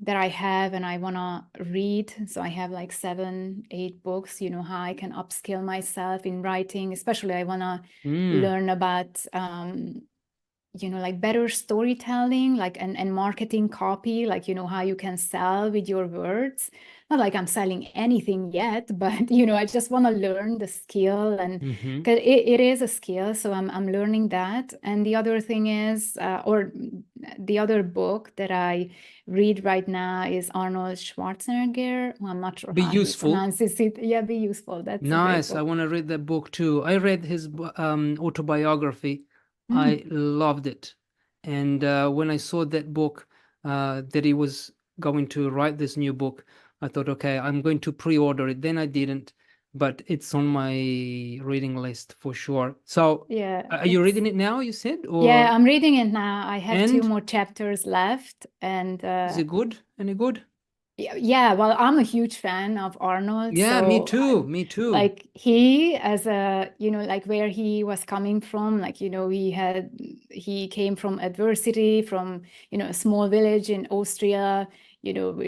that I have and I want to read. So I have like 7, 8 books, you know, how I can upskill myself in writing. Especially I want to learn about, you know, like better storytelling, like and marketing copy, like, you know, how you can sell with your words. Not like I'm selling anything yet, but, you know, I just want to learn the skill, and because it is a skill. So I'm learning that. And the other thing is, or the other book that I read right now is Arnold Schwarzenegger. Well, I'm not sure Be how he Useful. pronounces it. Yeah, Be Useful. That's a great Nice. I book. want to read that book too. I read his autobiography. I loved it. And when I saw that book, that he was going to write this new book, I thought, okay, I'm going to pre-order it. Then I didn't, but it's on my reading list for sure. So, Yeah, are you reading it now, you said? yeah, Or I'm reading it now. I have 2 and more chapters left, and is it good? Any good? yeah, well, I'm a huge fan of Arnold, Yeah, me so too. Me too. like he, as a, you know, like where he was coming from, like, you know, he came from adversity, from, you know, a small village in Austria, you know,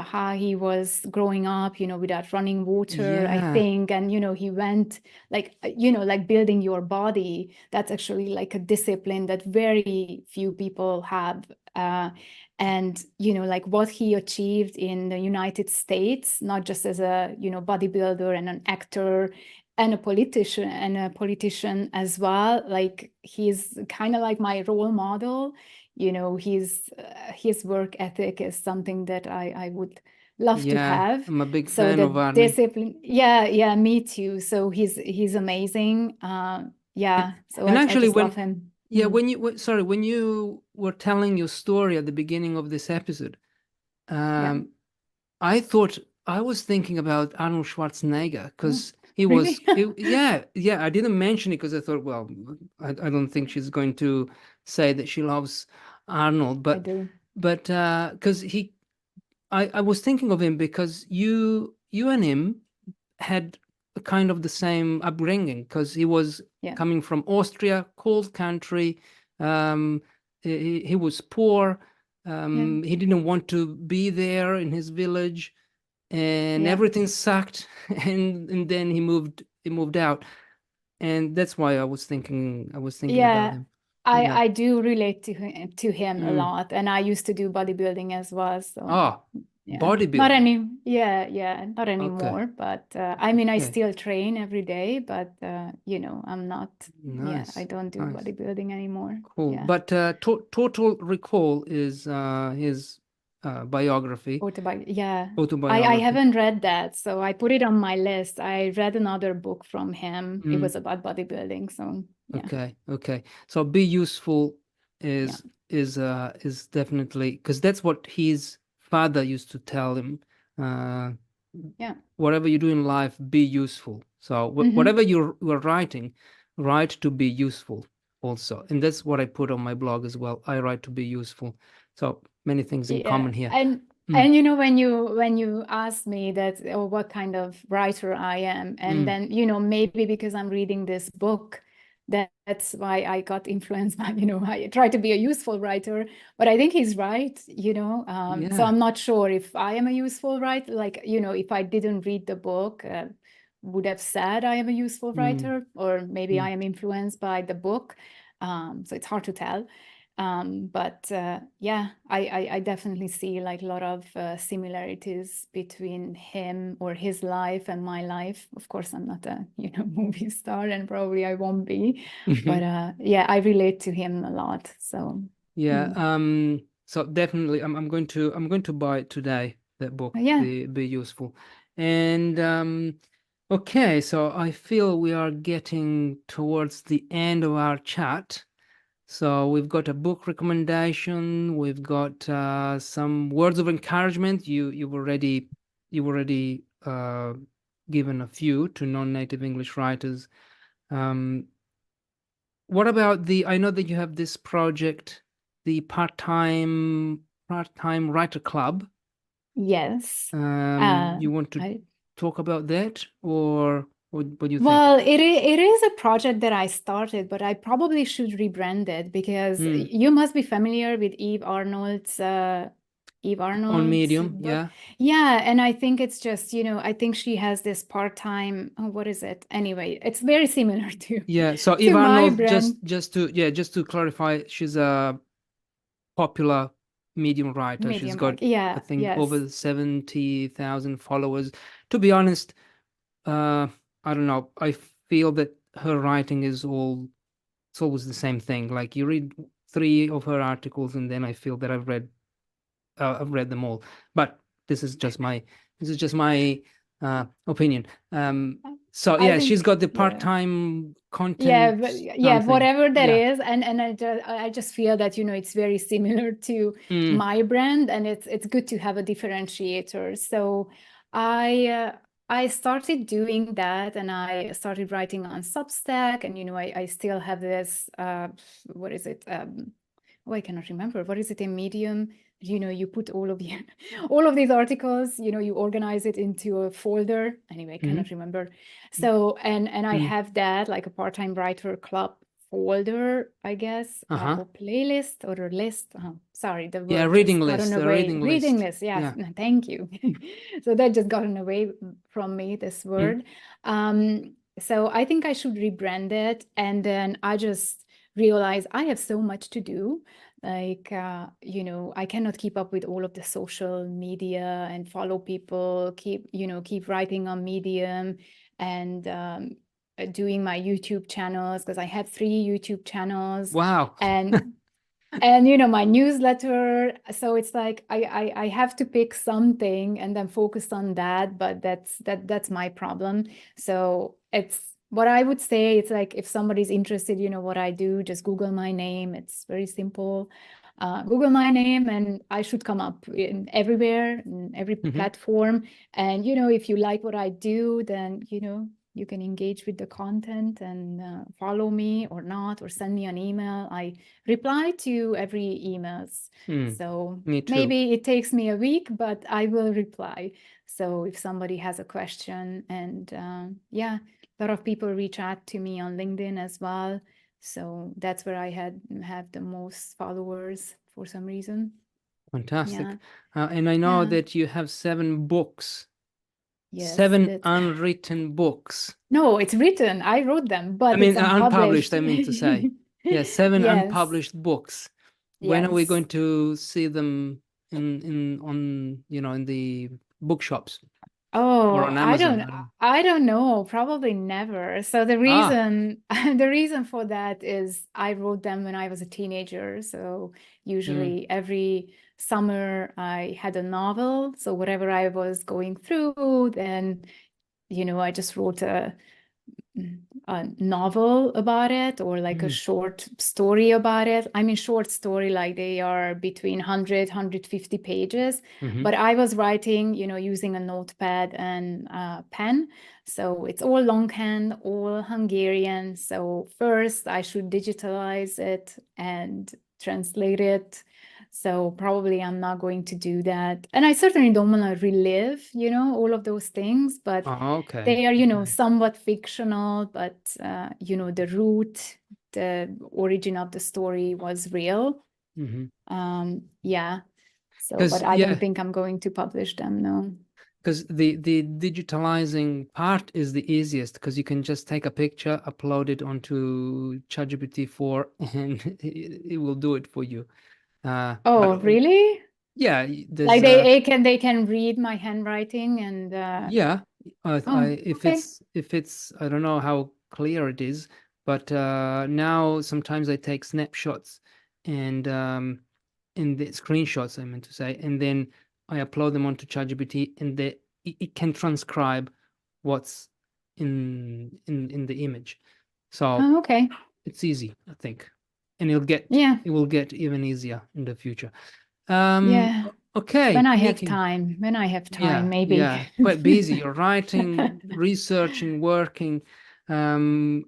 how he was growing up, you know, without running water, I Yeah. think. And, you know, he went like, you know, like building your body. That's actually like a discipline that very few people have. And, you know, like what he achieved in the United States, not just as a, you know, bodybuilder and an actor and a politician as well. Like he's kind of like my role model. You know, his work ethic is something that I would love to Yeah, have. I'm a big So fan the of Arnie. discipline, yeah, me too. So he's amazing. Yeah, so And I actually, just love him. when when you were telling your story at the beginning of this episode, Yeah. I thought I was thinking about Arnold Schwarzenegger Oh, because he was, really? yeah. I didn't mention it because I thought, well, I don't think she's going to say that she loves Arnold, I do. but because I was thinking of him because you and him had a kind of the same upbringing because he was Yeah. coming from Austria, cold country. Um, he was poor. He didn't want to be there in his village, and Yeah. everything sucked. And then he moved out, and that's why I was thinking about him. Yeah. I do relate to him a Mm. lot, and I used to do bodybuilding as well. So Ah, yeah, bodybuilding. not Okay. anymore. But I mean, I Okay. still train every day. But you know, I'm not. Yeah, I Nice. don't do Nice. bodybuilding anymore. Cool. Yeah, But Total Recall is his biography, Yeah. I autobiography. haven't read that, so I put it on my list. I read another book from him. It Mm, was about bodybuilding. So yeah, okay, okay. So Be Useful yeah, is definitely because that's what his father used to tell him. Uh, yeah. Whatever you do in life, be useful. So whatever you're writing, write to be useful also. And that's what I put on my blog as well. I write to be useful. So many things in Yeah, common here. and you know, when you ask me that, or what kind of writer I am, and Mm. then, you know, maybe because I'm reading this book, that's why I got influenced by, you know, I try to be a useful writer, but I think he's right, you know. So Yeah. I'm not sure if I am a useful writer, like, you know, if I didn't read the book, would have said I am a useful Mm. writer, or maybe I Mm. am influenced by the book. So it's hard to tell. But yeah, I definitely see like a lot of similarities between him or his life and my life. Of course, I'm not a, you know, movie star, and probably I won't be, but yeah, I relate to him a lot. So Yeah. mm. So definitely I'm going to buy it today, that book, Yeah, Be Useful. And okay, so I feel we are getting towards the end of our chat. So we've got a book recommendation, we've got some words of encouragement. You've already given a few to non-native English writers. Um, what about I know that you have this project, the part-time writer club. yes. You want to I talk about that, or what do you think? Well, it is a project that I started, but I probably should rebrand it because Mm, you must be familiar with Eve Arnold's Eve on Arnold's Medium, book. yeah. Yeah, and I think it's just, I think she has this part-time, what is it? Anyway, it's very similar to Yeah, so to Eve my Arnold, brand. just to clarify, she's a popular Medium writer. She's Medium got, mark. Yeah, I think, yes. over 70,000 followers. To be honest, I don't know. I feel that her writing is it's always the same thing. Like you read three of her articles, and then I feel that I've read them all. But this is just my opinion. So I yeah, she's think, got the yeah. part-time Yeah, content but yeah, something. whatever that Yeah. is, and I just feel that it's very similar to Mm. my brand, and it's good to have a differentiator. So I started doing that, and I started writing on Substack, and I still have this what is it? Oh, I cannot remember. What is it in Medium? You put all of all of these articles, you organize it into a folder. Anyway, I cannot remember. So, and I have that like a part-time writer club folder, I guess, Uh-huh. or playlist or a list. Sorry, the Yeah, word reading just gotten list, a away. reading Reading list. list, yes. Yeah. Thank you. So that just gotten away from me, this word. So I think I should rebrand it. And then I just realized I have so much to do. Like, I cannot keep up with all of the social media and follow people, keep writing on Medium and doing my YouTube channels, because I have 3 YouTube channels. Wow. And my newsletter. So it's like I have to pick something and then focus on that, but that's my problem. So it's what I would say. It's like if somebody's interested, what I do, just Google my name. It's very simple. Google my name and I should come up in everywhere, in every platform. And if you like what I do, then you can engage with the content and follow me or not, or send me an email. I reply to every emails. So Me too. maybe it takes me a week, but I will reply. So if somebody has a question, and yeah, a lot of people reach out to me on LinkedIn as well. So that's where I have the most followers for some reason. Fantastic. Yeah. And I know Yeah. that you have 7 books. Yes, 7 unwritten books. No, it's written. I wrote them, but I mean, it's unpublished, unpublished. I mean to say. Yeah, 7 Yes. unpublished books. When are we Yes. going to see them in the bookshops or Oh, on Amazon? I don't know, probably never. So the reason the reason for that is I wrote them when I was a teenager. So usually every summer I had a novel. So whatever I was going through, then I just wrote a novel about it, or like a short story about it. I mean, short story, like they are between 100, 150 pages. But I was writing, using a notepad and pen. So it's all longhand, all Hungarian. So first I should digitalize it and translate it. So probably I'm not going to do that. And I certainly don't want to relive, all of those things, but they are, somewhat fictional, but, the root, the origin of the story was real. Yeah. So, but I don't think I'm going to publish them, no. Because the digitalizing part is the easiest, because you can just take a picture, upload it onto ChatGPT 4, and it will do it for you. Really? Yeah, like they can read my handwriting and yeah. If okay. it's I don't know how clear it is, but now sometimes I take snapshots and in the screenshots, I meant to say, and then I upload them onto ChatGPT, and it can transcribe what's in the image. So okay. it's easy, I think, and it will get even easier in the future. Yeah. Okay, When I have Niki. time, Yeah, maybe. yeah, quite busy. You're writing, researching, working, and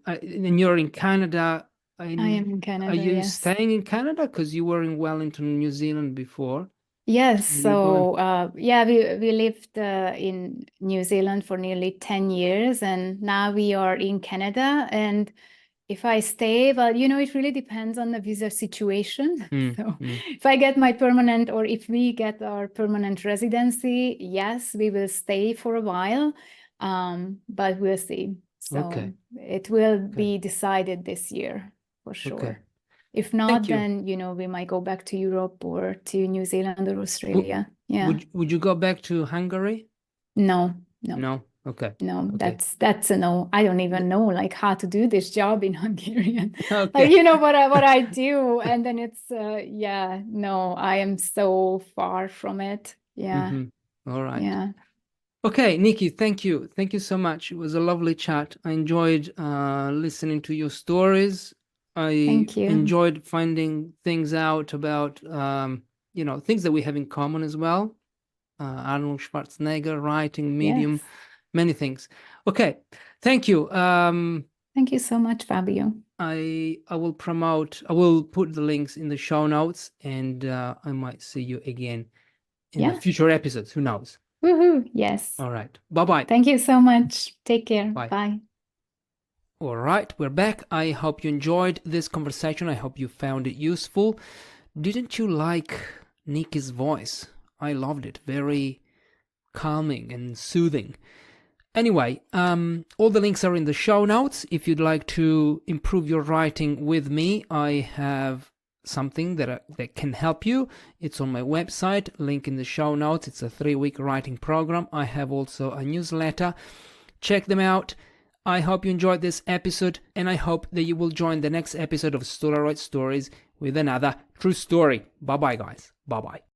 you're in Canada. I am in Canada, Are you yes. staying in Canada because you were in Wellington, New Zealand before? Yes. So yeah, we lived in New Zealand for nearly 10 years, and now we are in Canada. And if I stay, well, it really depends on the visa situation. So mm. if I get my permanent, or if we get our permanent residency, yes, we will stay for a while, but we'll see. So Okay. it will Okay. be decided this year for sure. Okay. If not, then we might go back to Europe or to New Zealand or Australia. Yeah. Would you go back to Hungary? No. No. Okay. No, Okay. that's a no. I don't even know like how to do this job in Hungarian. Okay. Like what I do, and then it's no, I am so far from it. Yeah. Mm-hmm. All right. Yeah. Okay, Niki, thank you. Thank you so much. It was a lovely chat. I enjoyed listening to your stories. I Thank you. enjoyed finding things out about things that we have in common as well. Arnold Schwarzenegger, writing, medium, Yes. many things. Okay, thank you. Thank you so much, Fabio. I will put the links in the show notes, and I might see you again in the future episodes. Who knows? Woohoo! Yes. All right. Bye-bye. Thank you so much. Take care. Bye. Bye. All right, we're back. I hope you enjoyed this conversation. I hope you found it useful. Didn't you like Niki's voice? I loved it. Very calming and soothing. Anyway, all the links are in the show notes. If you'd like to improve your writing with me, I have something that can help you. It's on my website, link in the show notes. It's a 3-week writing program. I have also a newsletter. Check them out. I hope you enjoyed this episode, and I hope that you will join the next episode of Stolaroid Stories with another true story. Bye-bye, guys. Bye-bye.